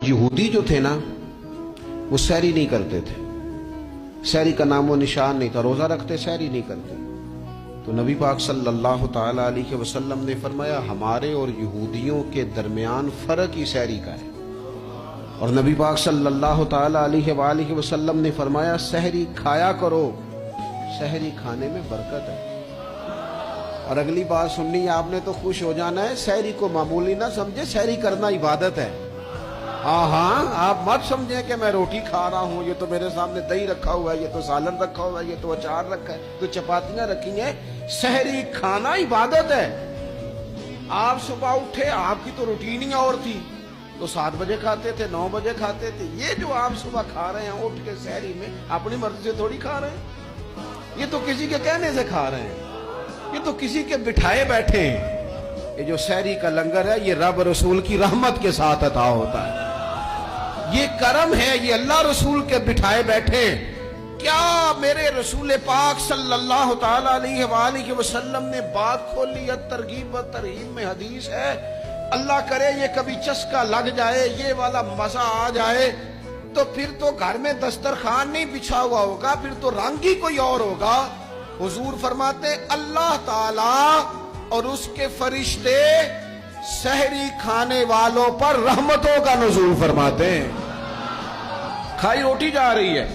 यहूदी जो थे ना वो सहरी नहीं करते थे, सहरी का नामो निशान नहीं था, रोजा रखते सहरी नहीं करते। तो नबी पाक सल्लल्लाहु ताला अलैहि वसल्लम ने फरमाया हमारे और यहूदियों के दरमियान फर्क ही सहरी का है। और नबी पाक सल्लल्लाहु ताला अलैहि वसल्लम ने फरमाया सहरी खाया करो, सहरी खाने में बरकत है। और अगली बात सुननी है आपने तो खुश हो जाना है, सहरी को मामूली ना समझे, सहरी करना इबादत है। हाँ, आप मत समझें कि मैं रोटी खा रहा हूँ, ये तो मेरे सामने दही रखा हुआ है, ये तो सालन रखा हुआ है, ये तो अचार रखा है, तो चपातियां रखी हैं। सहरी खाना इबादत है। आप सुबह उठे, आपकी तो रूटीन ही और थी, तो 7 बजे खाते थे, 9 बजे खाते थे। ये जो आप सुबह खा रहे हैं उठ के सहरी में, अपनी मर्जी से थोड़ी खा रहे हैं, ये तो किसी के कहने से खा रहे हैं, ये तो किसी के बिठाए बैठे हैं। ये जो सहरी का लंगर है ये रब रसूल की रहमत के साथ अता होता है, ये करम है, ये अल्लाह रसूल के बिठाए बैठे। क्या मेरे रसूल पाक सल्लल्लाहु ताला अलैहि वसल्लम ने बात खोली है, तरगीब व तरहीब में हदीस है। अल्लाह करे ये कभी चस्का लग जाए, ये वाला मजा आ जाए, तो फिर तो घर में दस्तरखान नहीं बिछा हुआ होगा, फिर तो रंग ही कोई और होगा। हुजूर फरमाते अल्लाह ताला और उसके फरिश्ते सहरी खाने वालों पर रहमतों का नुज़ूल फरमाते हैं। खाई रोटी जा रही है,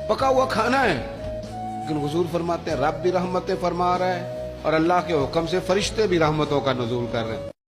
पका हुआ खाना है, लेकिन हुजूर फरमाते हैं रब भी रहमतें फरमा रहा है और अल्लाह के हुक्म से फरिश्ते भी रहमतों का नुज़ूल कर रहे हैं।